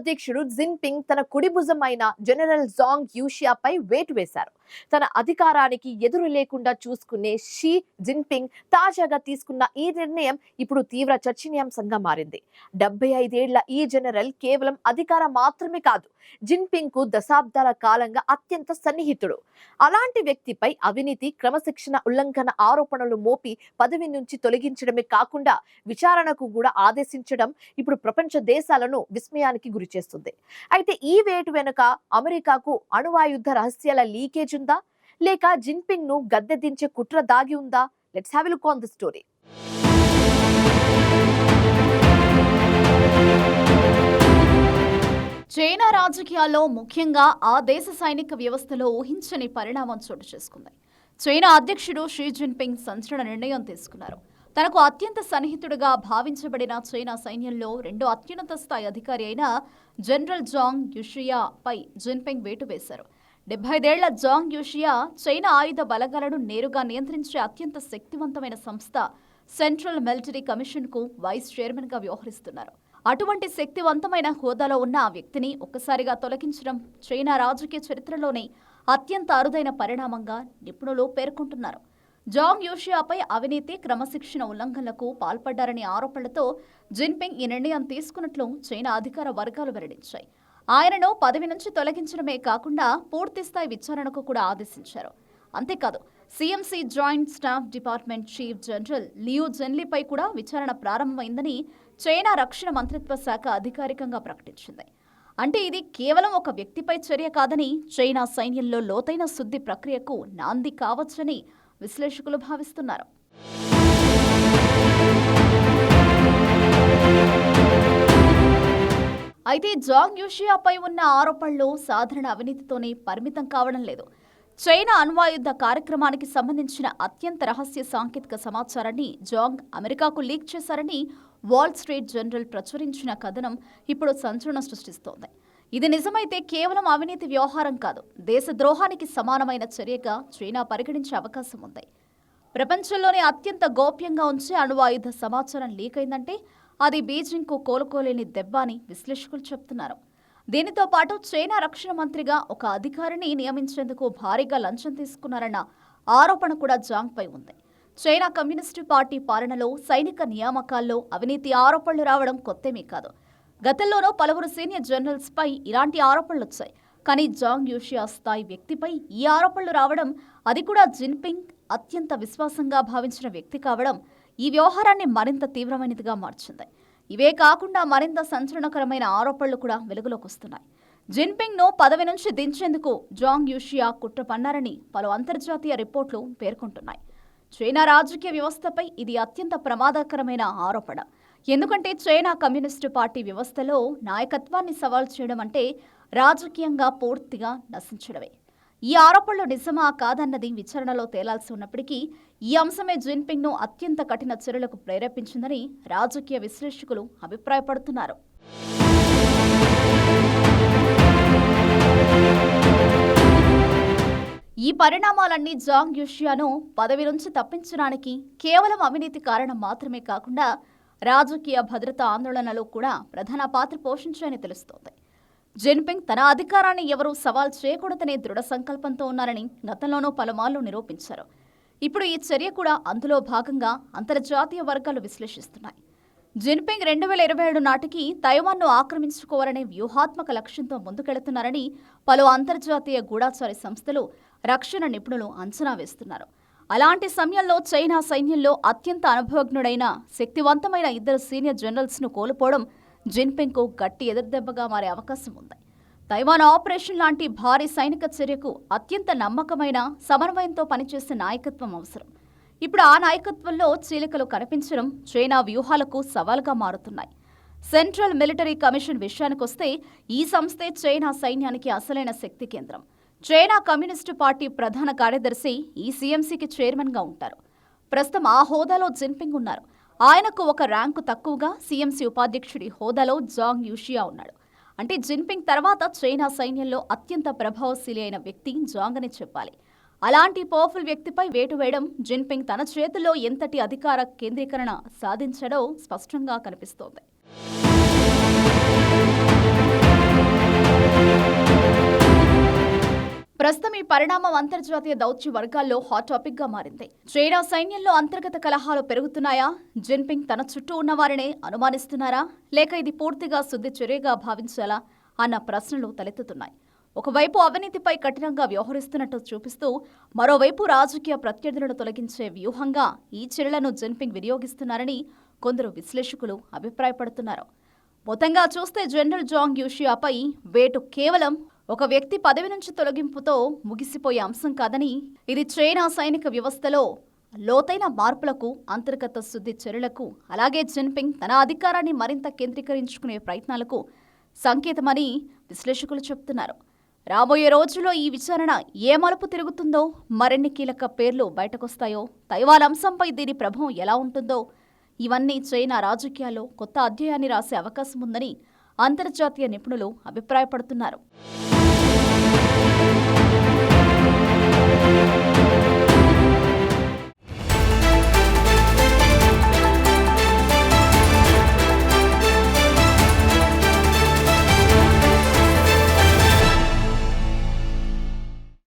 అధ్యక్షుడు జిన్పింగ్ తన కుడి భుజమైన జనరల్ జాంగ్ యూషియాపై వేటు వేశారు. తన అధికారానికి ఎదురు లేకుండా చూసుకునే షీ జిన్పింగ్ తాజాగా తీసుకున్న ఈ నిర్ణయం ఇప్పుడు తీవ్ర చర్చనీయాంశంగా మారింది. 75 ఏళ్ల ఈ జనరల్ కేవలం అధికారం మాత్రమే కాదు, జిన్పింగ్ కు దశాబ్దాల కాలంగా అత్యంత సన్నిహితుడు. అలాంటి వ్యక్తిపై అవినీతి, క్రమశిక్షణ ఉల్లంఘన ఆరోపణలు మోపి పదవి నుంచి తొలగించడమే కాకుండా విచారణకు కూడా ఆదేశించడం ఇప్పుడు ప్రపంచ దేశాలను విస్మయానికి గురిచేస్తుంది. అయితే ఈ వేటు వెనుక అమెరికాకు అణువాయుధ రహస్యాల లీకేజ్ ఉందా, లేక జిన్పింగ్ ను గద్దె దించే కుట్ర దాగి ఉందా? Let's have a look on the story. China రాజకీయాల్లో ముఖ్యంగా ఆ దేశ సైనిక వ్యవస్థలో ఊహించని పరిణామం చోటు చేసుకుంది. చైనా అధ్యక్షుడు షీ జిన్పింగ్ సంచలన నిర్ణయం తీసుకున్నారు. తనకు అత్యంత సన్నిహితుడిగా భావించబడిన చైనా సైన్యంలో రెండో అత్యున్నత స్థాయి అధికారి అయిన జనరల్ జాంగ్ యూషియా పై జిన్పింగ్ వేటు వేశారు. 75 ఏళ్ల జాంగ్ యూషియా చైనా ఆయుధ బలగాలను నేరుగా నియంత్రించే అత్యంత శక్తివంతమైన సంస్థ సెంట్రల్ మిలిటరీ కమిషన్ కు వైస్ చైర్మన్ గా వ్యవహరిస్తున్నారు. అటువంటి శక్తివంతమైన హోదాలో ఉన్న ఆ వ్యక్తిని ఒక్కసారిగా తొలగించడం చైనా రాజకీయ చరిత్రలోనే అత్యంత అరుదైన పరిణామంగా నిపుణులు పేర్కొంటున్నారు. జాంగ్ యూషియాపై అవినీతి, క్రమశిక్షణ ఉల్లంఘనలకు పాల్పడ్డారనే ఆరోపణలతో జిన్పింగ్ ఈ నిర్ణయం తీసుకున్నట్లు చైనా అధికార వర్గాలు వెల్లడించాయి. ఆయనను పదవి నుంచి తొలగించడమే కాకుండా పూర్తిస్థాయి విచారణకు కూడా ఆదేశించారు. అంతేకాదు, CMC joint staff department chief general Liu జెన్లీపై కూడా విచారణ ప్రారంభమైందని చైనా రక్షణ మంత్రిత్వ శాఖ అధికారికంగా ప్రకటించింది. అంటే ఇది కేవలం ఒక వ్యక్తిపై చర్య కాదని, చైనా సైన్యంలో లోతైన శుద్ధి ప్రక్రియకు నాంది కావచ్చని విశ్లేషకులు భావిస్తున్నారు. అయితే జాంగ్ యూషియాపై ఉన్న ఆరోపణలు సాధారణ అవినీతితోనే పరిమితం కావడం లేదు. చైనా అణ్వాయుద్ధ కార్యక్రమానికి సంబంధించిన అత్యంత రహస్య సాంకేతిక సమాచారాన్ని జాంగ్ అమెరికాకు లీక్ చేశారని వాల్ స్ట్రీట్ జర్నల్ ప్రచురించిన కథనం ఇప్పుడు సంచలనం సృష్టిస్తోంది. ఇది నిజమైతే కేవలం అవినీతి వ్యవహారం కాదు, దేశద్రోహానికి సమానమైన చర్యగా చైనా పరిగణించే అవకాశం ఉంది. ప్రపంచంలోనే అత్యంత గోప్యంగా ఉంచే అణ్వాయుధ సమాచారం లీక్ అయిందంటే అది బీజింగ్కు కోలుకోలేని దెబ్బ అని విశ్లేషకులు చెబుతున్నారు. దీనితో పాటు చైనా రక్షణ మంత్రిగా ఒక అధికారిని నియమించేందుకు భారీగా లంచం తీసుకున్నారన్న ఆరోపణ కూడా జాంగ్పై ఉంది. చైనా కమ్యూనిస్టు పార్టీ పాలనలో సైనిక నియామకాల్లో అవినీతి ఆరోపణలు రావడం కొత్తేమీ కాదు. గతంలోనూ పలువురు సీనియర్ జనరల్స్ పై ఇలాంటి ఆరోపణలు వచ్చాయి. కానీ జాంగ్ యూషియా స్థాయి వ్యక్తిపై ఈ ఆరోపణలు రావడం, అది కూడా జిన్పింగ్ అత్యంత విశ్వాసంగా భావించిన వ్యక్తి కావడం ఈ వ్యవహారాన్ని మరింత తీవ్రమైనదిగా మార్చింది. ఇవే కాకుండా మరింత సంచలనకరమైన ఆరోపణలు కూడా వెలుగులోకి వస్తున్నాయి. జిన్పింగ్ ను పదవి నుంచి దించేందుకు జాంగ్ యూషియా కుట్ర పన్నారని పలు అంతర్జాతీయ రిపోర్టులు పేర్కొంటున్నాయి. చైనా రాజకీయ వ్యవస్థపై ఇది అత్యంత ప్రమాదకరమైన ఆరోపణ. ఎందుకంటే చైనా కమ్యూనిస్టు పార్టీ వ్యవస్థలో నాయకత్వాన్ని సవాల్ చేయడం అంటే రాజకీయంగా పూర్తిగా నశించడమే. ఈ ఆరోపణలు నిజమా కాదన్నది విచారణలో తేలాల్సి ఉన్నప్పటికీ ఈ అంశమే జిన్పింగ్ ను అత్యంత కఠిన చర్యలకు ప్రేరేపించిందని రాజకీయ విశ్లేషకులు అభిప్రాయపడుతున్నారు. ఈ పరిణామాలన్నీ జాంగ్ యూషియాను పదవి నుంచి తప్పించడానికి కేవలం అవినీతి కారణం మాత్రమే కాకుండా రాజకీయ భద్రతా ఆందోళనలో కూడా ప్రధాన పాత్ర పోషించాయని తెలుస్తోంది. జిన్పింగ్ తన అధికారాన్ని ఎవరూ సవాల్ చేయకూడదనే దృఢ సంకల్పంతో ఉన్నారని గతంలోనూ పలుమార్లు నిరూపించారు. ఇప్పుడు ఈ చర్య కూడా అందులో భాగంగా అంతర్జాతీయ వర్గాలు విశ్లేషిస్తున్నాయి. జిన్పింగ్ 2027 నాటికి తైవాన్ను ఆక్రమించుకోవాలనే వ్యూహాత్మక లక్ష్యంతో ముందుకెళుతున్నారని పలు అంతర్జాతీయ గూఢాచారి సంస్థలు, రక్షణ నిపుణులు అంచనా వేస్తున్నారు. అలాంటి సమయంలో చైనా సైన్యంలో అత్యంత అనుభవజ్ఞుడైన శక్తివంతమైన ఇద్దరు సీనియర్ జనరల్స్ ను కోల్పోవడం జిన్పింగ్ కు గట్టి ఎదురుదెబ్బగా మారే అవకాశం ఉంది. తైవాన్ ఆపరేషన్ లాంటి భారీ సైనిక చర్యకు అత్యంత నమ్మకమైన, సమన్వయంతో పనిచేసే నాయకత్వం అవసరం. ఇప్పుడు ఆ నాయకత్వంలో చీలికలు కనిపించడం చైనా వ్యూహాలకు సవాల్గా మారుతున్నాయి. సెంట్రల్ మిలిటరీ కమిషన్ విషయానికొస్తే ఈ సంస్థే చైనా సైన్యానికి అసలైన శక్తి కేంద్రం. చైనా కమ్యూనిస్టు పార్టీ ప్రధాన కార్యదర్శి ఈ సిఎంసికి చైర్మన్గా ఉంటారు. ప్రస్తుతం ఆ హోదాలో జిన్పింగ్ ఉన్నారు. ఆయనకు ఒక ర్యాంకు తక్కువగా సిఎంసి ఉపాధ్యక్షుడి హోదాలో జాంగ్ యూషియా ఉన్నాడు. అంటే జిన్పింగ్ తర్వాత చైనా సైన్యంలో అత్యంత ప్రభావశీలి అయిన వ్యక్తి జాంగ్ అని చెప్పాలి. అలాంటి పవర్ఫుల్ వ్యక్తిపై వేటు వేయడం జిన్పింగ్ తన చేతుల్లో ఎంతటి అధికార కేంద్రీకరణ సాధించడో స్పష్టంగా కనిపిస్తోంది. ప్రస్తుతం ఈ పరిణామం అంతర్జాతీయ దౌత్య వర్గాల్లో హాట్ టాపిక్ గా మారింది. చైనా సైన్యంలో అంతర్గత కలహాలు పెరుగుతున్నాయా? జిన్పింగ్ తన చుట్టూ ఉన్న వారినే అనుమానిస్తున్నారా? లేక ఇది పూర్తిగా శుద్ధి చర్యగా భావించాలా అన్న ప్రశ్నలు తలెత్తుతున్నాయి. ఒకవైపు అవినీతిపై కఠినంగా వ్యవహరిస్తున్నట్టు చూపిస్తూ, మరోవైపు రాజకీయ ప్రత్యర్థులను తొలగించే వ్యూహంగా ఈ చర్యలను జిన్పింగ్ వినియోగిస్తున్నారని కొందరు విశ్లేషకులు అభిప్రాయపడుతున్నారు. మొత్తంగా చూస్తే జనరల్ జాంగ్ యూషియాపై వేటు కేవలం ఒక వ్యక్తి పదవి నుంచి తొలగింపుతో ముగిసిపోయే అంశం కాదని, ఇది చైనా సైనిక వ్యవస్థలో లోతైన మార్పులకు, అంతర్గత శుద్ధి చర్యలకు, అలాగే జిన్పింగ్ తన అధికారాన్ని మరింత కేంద్రీకరించుకునే ప్రయత్నాలకు సంకేతమని విశ్లేషకులు చెబుతున్నారు. రాబోయే రోజుల్లో ఈ విచారణ ఏ మలుపు తిరుగుతుందో, మరిన్ని కీలక పేర్లు బయటకొస్తాయో, తైవాన్ అంశంపై దీని ప్రభావం ఎలా ఉంటుందో, ఇవన్నీ చైనా రాజకీయాల్లో కొత్త అధ్యాయాన్ని రాసే అవకాశం ఉందని అంతర్జాతీయ నిపుణులు అభిప్రాయపడుతున్నారు.